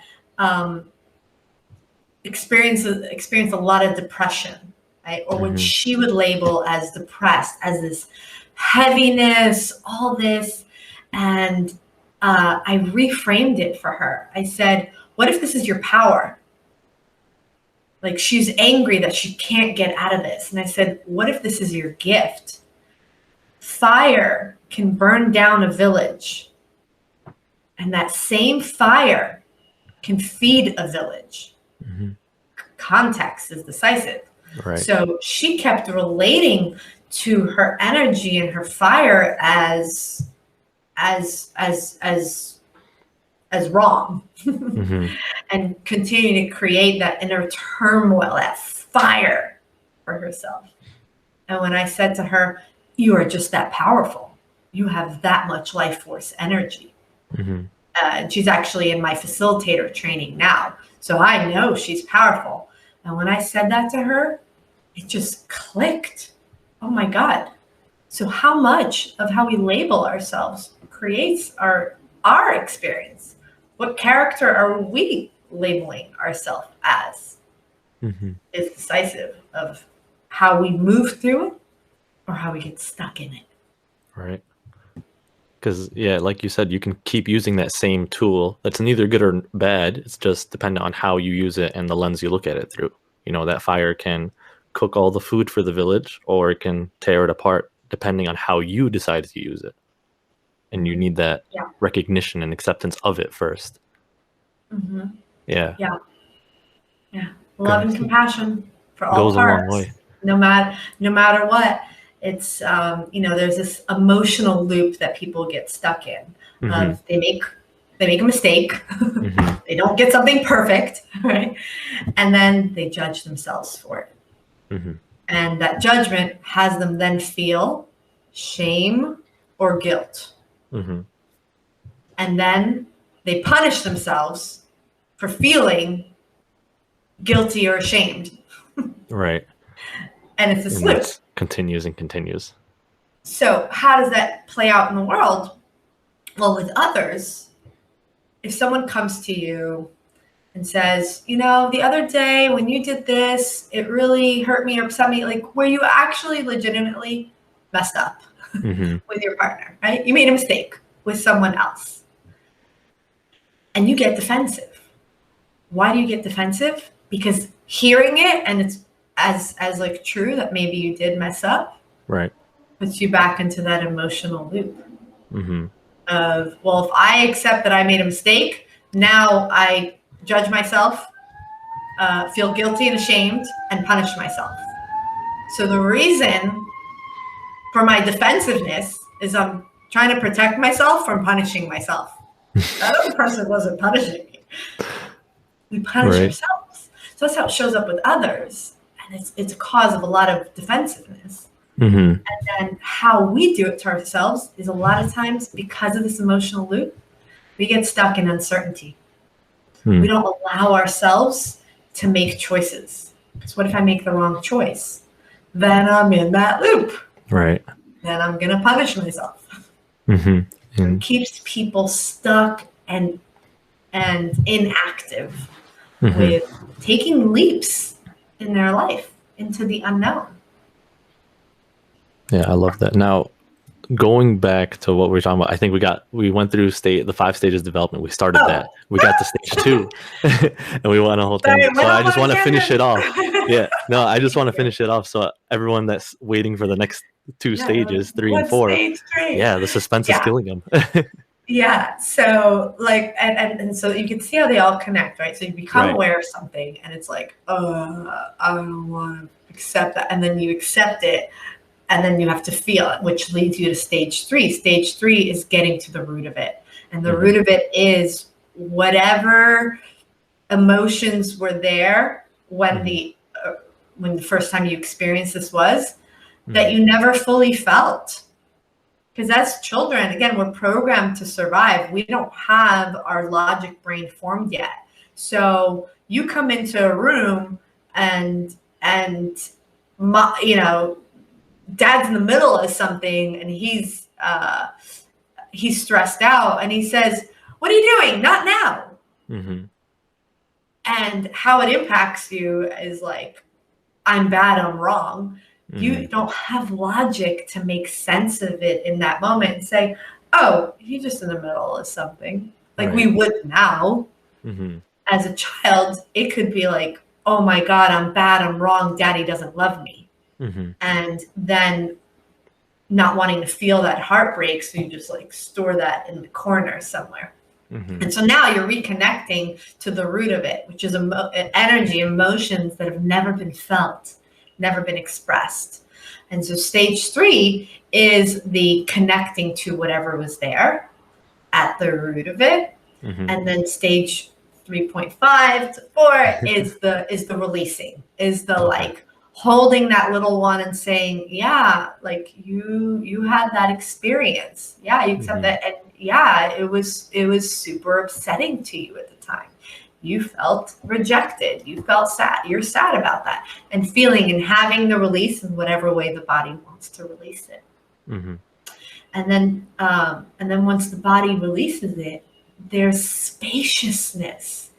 experienced a lot of depression right? Or when she would label as depressed, as this heaviness, all this. And I reframed it for her. I said, what if this is your power? Like, she's angry that she can't get out of this. And I said, what if this is your gift? Fire can burn down a village. And that same fire can feed a village. Context is decisive. Right. So she kept relating to her energy and her fire as wrong, and continuing to create that inner turmoil, that fire for herself. And when I said to her, you are just that powerful, you have that much life force energy. And she's actually in my facilitator training now, so I know she's powerful. And when I said that to her, it just clicked. Oh my God. So how much of how we label ourselves creates our experience? What character are we labeling ourselves as? Is decisive of how we move through it or how we get stuck in it. Right. Because, yeah, like you said, you can keep using that same tool. That's neither good or bad. It's just dependent on how you use it and the lens you look at it through. You know, that fire can cook all the food for the village, or it can tear it apart depending on how you decide to use it. And you need that recognition and acceptance of it first. Yeah. Love and compassion for all goes parts. a long way. No matter what. It's there's this emotional loop that people get stuck in. They make a mistake, they don't get something perfect, right? And then they judge themselves for it. And that judgment has them then feel shame or guilt. And then they punish themselves for feeling guilty or ashamed. Right. And it's a loop. Continues and continues. So how does that play out in the world? Well, with others, if someone comes to you and says, the other day when you did this, it really hurt me or upset me, like, where you actually legitimately messed up with your partner, right? You made a mistake with someone else. And you get defensive. Why do you get defensive? Because hearing it, and it's as like true that maybe you did mess up, right, puts you back into that emotional loop of, well, if I accept that I made a mistake, now I judge myself, feel guilty and ashamed, and punish myself. So the reason for my defensiveness is I'm trying to protect myself from punishing myself. That other person wasn't punishing me. We punish ourselves. So that's how it shows up with others. And it's a cause of a lot of defensiveness. And then how we do it to ourselves is a lot of times, because of this emotional loop, we get stuck in uncertainty. We don't allow ourselves to make choices. Because what if I make the wrong choice? Then I'm in that loop. Right. Then I'm going to punish myself. It keeps people stuck and inactive with taking leaps in their life into the unknown. Yeah, I love that. Now, going back to what we were talking about, I think we went through the 5 stages of development. We started that. We got to stage 2, and we went a whole thing. So I just want to finish it off. I just want to finish it off. So everyone that's waiting for the next 2 stages, 3 and 4, the suspense is killing them. So like, and so you can see how they all connect, right? So you become aware of something, and it's like, I don't want to accept that, and then you accept it. And then you have to feel it, which leads you to stage 3. Stage 3 is getting to the root of it. And the root of it is whatever emotions were there when the first time you experienced this was, that you never fully felt. Because as children, again, we're programmed to survive. We don't have our logic brain formed yet. So you come into a room and Dad's in the middle of something, and he's stressed out, and he says, "What are you doing? Not now." And how it impacts you is like, I'm bad, I'm wrong. You don't have logic to make sense of it in that moment and say, oh, he's just in the middle of something. Like we would now. As a child, it could be like, oh my God, I'm bad, I'm wrong, daddy doesn't love me. And then not wanting to feel that heartbreak, so you just like store that in the corner somewhere. And so now you're reconnecting to the root of it, which is energy, emotions that have never been felt, never been expressed. And so stage 3 is the connecting to whatever was there at the root of it. And then stage 3.5 to 4 is the releasing, is the like holding that little one and saying, yeah, like you had that experience. Yeah, you accept that. And yeah, it was super upsetting to you at the time. You felt rejected. You felt sad. You're sad about that. And feeling and having the release in whatever way the body wants to release it. And then once the body releases it, there's spaciousness.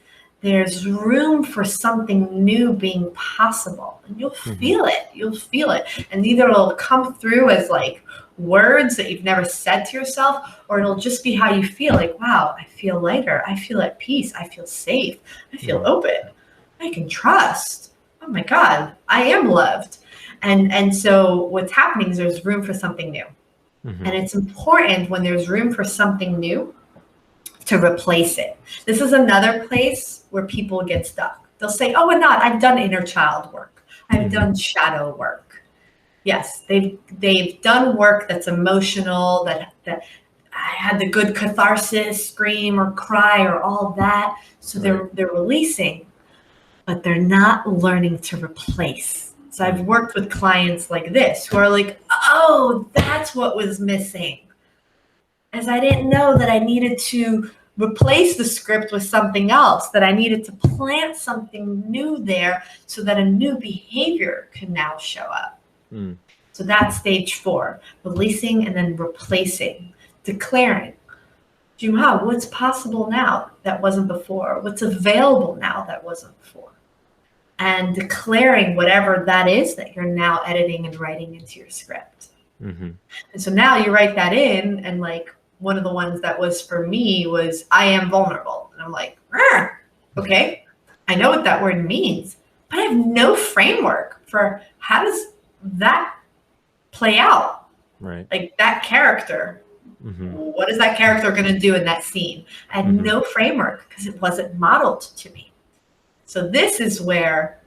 There's room for something new being possible. And you'll feel it. You'll feel it. And either it'll come through as like words that you've never said to yourself, or it'll just be how you feel. Like, wow, I feel lighter. I feel at peace. I feel safe. I feel open. I can trust. Oh my God, I am loved. And so what's happening is there's room for something new. And it's important when there's room for something new to replace it. This is another place where people get stuck. They'll say, oh, Anat, I've done inner child work. I've done shadow work. Yes, they've done work that's emotional, that I had the good catharsis, scream or cry or all that. So they're releasing, but they're not learning to replace. So I've worked with clients like this who are like, oh, that's what was missing. As I didn't know that I needed to replace the script with something else, that I needed to plant something new there so that a new behavior can now show up. So that's stage 4, releasing and then replacing, declaring, Jumha, what's possible now that wasn't before? What's available now that wasn't before? And declaring whatever that is that you're now editing and writing into your script. And so now you write that in, and like, one of the ones that was for me was, I am vulnerable. And I'm like, okay, I know what that word means, but I have no framework for how does that play out? Like that character, what is that character going to do in that scene? I had no framework because it wasn't modeled to me. So this is where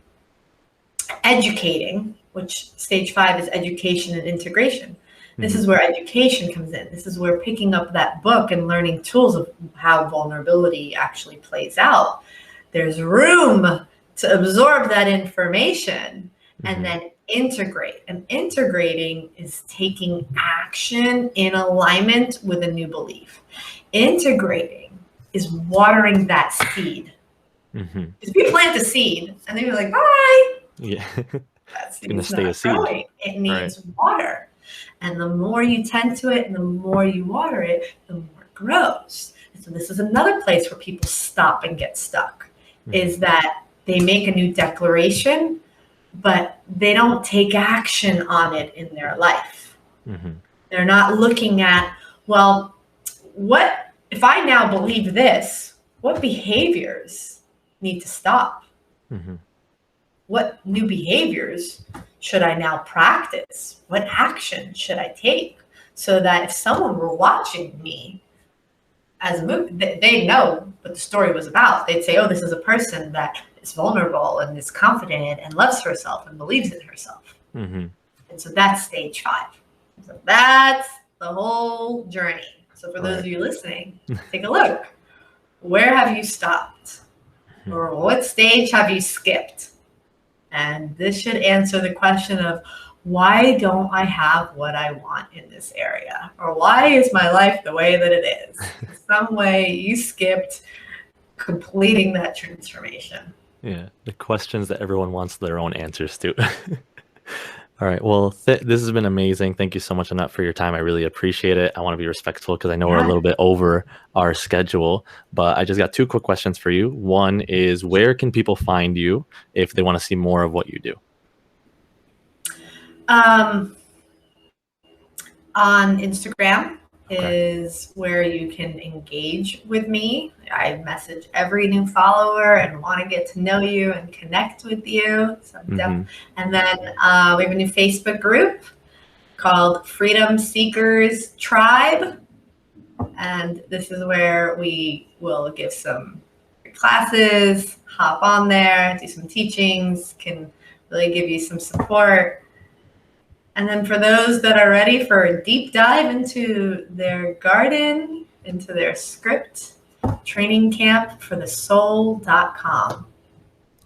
educating, which stage 5 is education and integration. This is where education comes in. This is where picking up that book and learning tools of how vulnerability actually plays out. There's room to absorb that information and then integrate. And integrating is taking action in alignment with a new belief. Integrating is watering that seed. Because we plant a seed and then you're like, bye. Yeah. That seed's going to stay a seed. Growing. It needs water. And the more you tend to it and the more you water it, the more it grows. And so this is another place where people stop and get stuck, is that they make a new declaration, but they don't take action on it in their life. They're not looking at, well, what if I now believe this, what behaviors need to stop? What new behaviors should I now practice? What action should I take? So that if someone were watching me as a movie, they know what the story was about. They'd say, oh, this is a person that is vulnerable and is confident and loves herself and believes in herself. And so that's stage 5. So that's the whole journey. So for those of you listening, take a look. Where have you stopped? Or what stage have you skipped? And this should answer the question of, why don't I have what I want in this area? Or why is my life the way that it is? In some way you skipped completing that transformation. Yeah, the questions that everyone wants their own answers to. All right. Well, this has been amazing. Thank you so much, Anat, for your time. I really appreciate it. I want to be respectful because I know we're a little bit over our schedule, but I just got 2 quick questions for you. One is, where can people find you if they want to see more of what you do? On Instagram Okay. is where you can engage with me. I message every new follower and want to get to know you and connect with you. And then we have a new Facebook group called Freedom Seekers Tribe. And this is where we will give some classes, hop on there, do some teachings, can really give you some support. And then for those that are ready for a deep dive into their garden, into their script, training camp for the soul.com.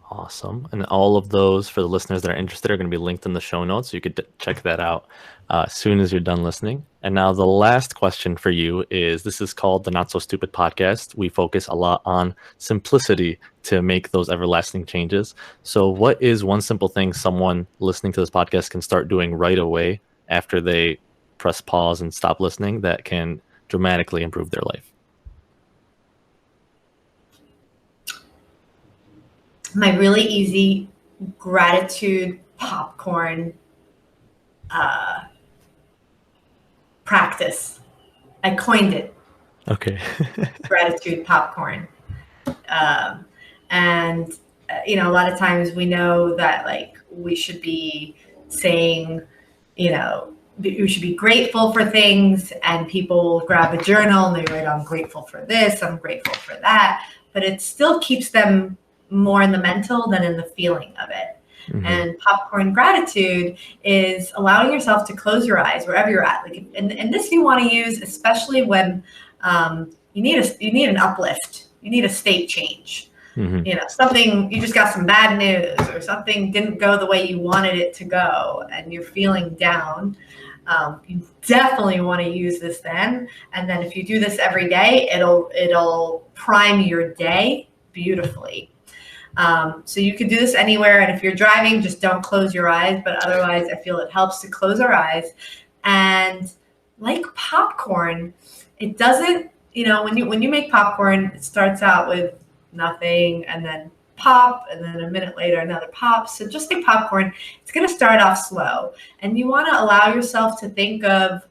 Awesome. And all of those, for the listeners that are interested, are going to be linked in the show notes. So you could check that out as soon as you're done listening. And now the last question for you is, this is called the Not So Stupid Podcast. We focus a lot on simplicity to make those everlasting changes. So what is one simple thing someone listening to this podcast can start doing right away after they press pause and stop listening that can dramatically improve their life? My really easy gratitude popcorn practice. I coined it. Okay. Gratitude popcorn. And a lot of times we know that like we should be saying, we should be grateful for things, and people grab a journal and they write, I'm grateful for this, I'm grateful for that, but it still keeps them more in the mental than in the feeling of it. Mm-hmm. And popcorn gratitude is allowing yourself to close your eyes wherever you're at. Like, and this you want to use especially when you need an uplift, you need a state change. Mm-hmm. Something, you just got some bad news or something didn't go the way you wanted it to go and you're feeling down. You definitely want to use this then. And then if you do this every day, it'll prime your day beautifully. So you could do this anywhere. And if you're driving, just don't close your eyes. But otherwise, I feel it helps to close our eyes. And like popcorn, it doesn't, when you make popcorn, it starts out with nothing and then pop, and then a minute later another pop. So just like popcorn, it's going to start off slow, and you want to allow yourself to think of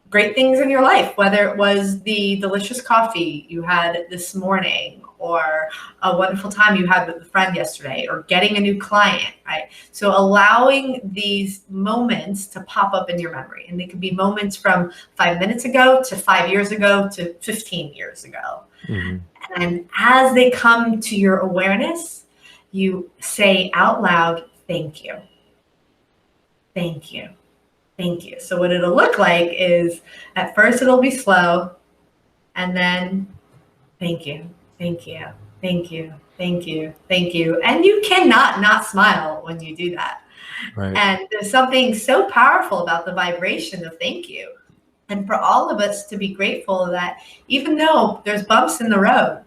great things in your life, whether it was the delicious coffee you had this morning, or a wonderful time you had with a friend yesterday, or getting a new client, right? So allowing these moments to pop up in your memory, and they could be moments from 5 minutes ago to 5 years ago to 15 years ago. Mm-hmm. And as they come to your awareness, you say out loud, thank you. Thank you. Thank you. So what it'll look like is, at first it'll be slow, and then thank you, thank you, thank you, thank you, thank you. And you cannot not smile when you do that. Right. And there's something so powerful about the vibration of thank you. And for all of us to be grateful that even though there's bumps in the road,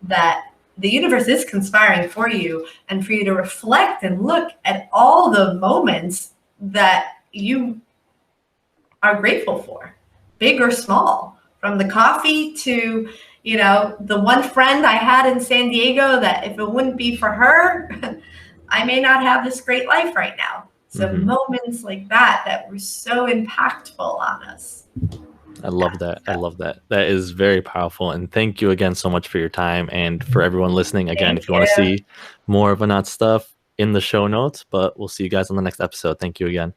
that the universe is conspiring for you, and for you to reflect and look at all the moments that you are grateful for, big or small, from the coffee to, the one friend I had in San Diego that if it wouldn't be for her, I may not have this great life right now. So mm-hmm. moments like that were so impactful on us. I love that. I love that. That is very powerful. And thank you again so much for your time. And for everyone listening, again, if you want to see more of Anat's stuff, in the show notes, but we'll see you guys on the next episode. Thank you again.